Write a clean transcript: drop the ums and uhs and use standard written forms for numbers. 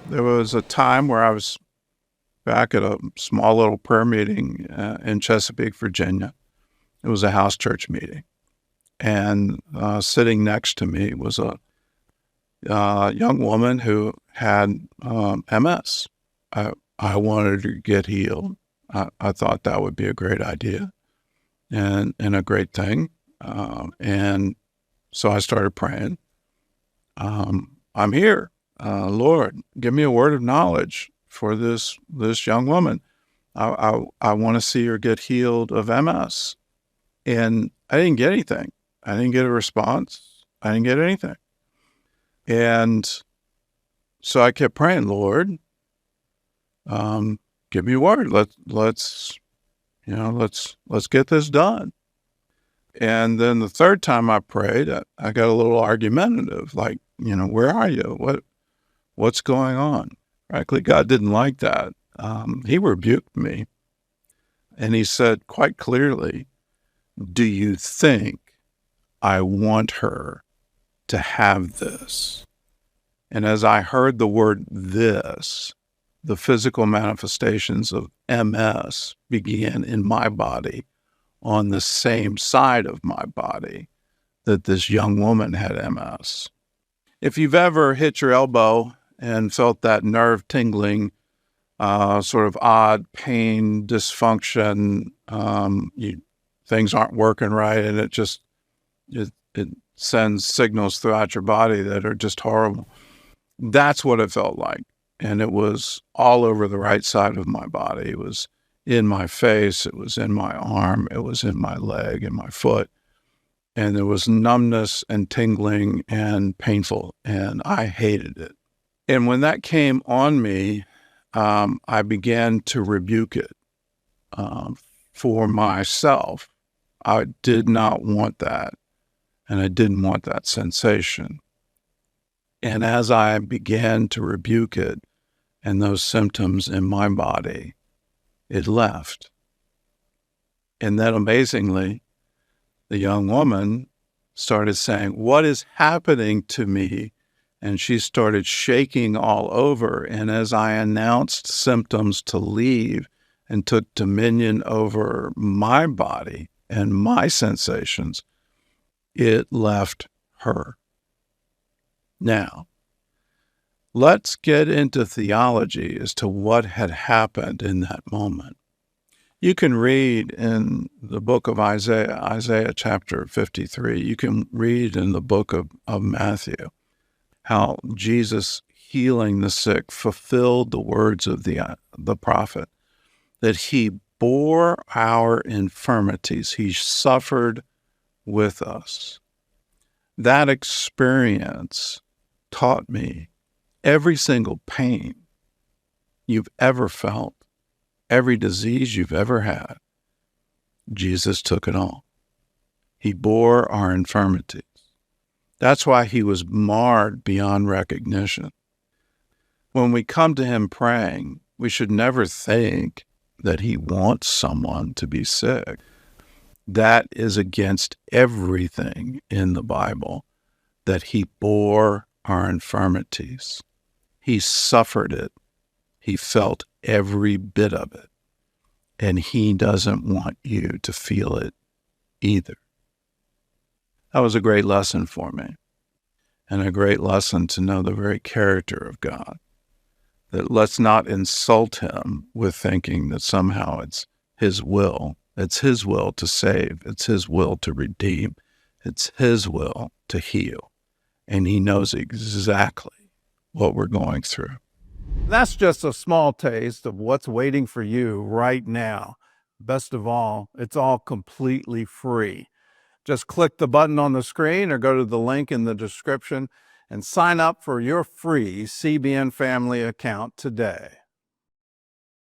There was a time where I was back at a small little prayer meeting in Chesapeake, Virginia. It was a house church meeting. And sitting next to me was a young woman who had MS. I wanted to get healed. I thought that would be a great idea and a great thing. And so I started praying. I'm here. Lord, give me a word of knowledge for this young woman. I want to see her get healed of MS. And I didn't get anything. I didn't get a response. I didn't get anything. And so I kept praying, Lord, give me a word. Let's get this done. And then the third time I prayed, I got a little argumentative, like, where are you? What's going on? Frankly, God didn't like that. He rebuked me. And he said quite clearly, do you think I want her to have this? And as I heard the word this, the physical manifestations of MS began in my body on the same side of my body that this young woman had MS. If you've ever hit your elbow and felt that nerve tingling, sort of odd pain, dysfunction, things aren't working right, and it sends signals throughout your body that are just horrible. That's what it felt like. And it was all over the right side of my body. It was in my face. It was in my arm. It was in my leg and my foot. And there was numbness and tingling and painful. And I hated it. And when that came on me, I began to rebuke it for myself. I did not want that. And I didn't want that sensation. And as I began to rebuke it and those symptoms in my body, it left. And then amazingly, the young woman started saying, what is happening to me? And she started shaking all over. And as I announced symptoms to leave and took dominion over my body and my sensations, it left her. Now, let's get into theology as to what had happened in that moment. You can read in the book of Isaiah chapter 53. You can read in the book of Matthew how Jesus healing the sick fulfilled the words of the prophet, that he bore our infirmities. He suffered with us. That experience taught me every single pain you've ever felt, every disease you've ever had, Jesus took it all. He bore our infirmities. That's why he was marred beyond recognition. When we come to him praying, we should never think that he wants someone to be sick. That is against everything in the Bible, that he bore our infirmities. He suffered it. He felt every bit of it. And he doesn't want you to feel it either. That was a great lesson for me, and a great lesson to know the very character of God. That let's not insult him with thinking that somehow it's his will. It's his will to save. It's his will to redeem. It's his will to heal. And he knows exactly what we're going through. That's just a small taste of what's waiting for you right now. Best of all, it's all completely free. Just click the button on the screen or go to the link in the description and sign up for your free CBN Family account today.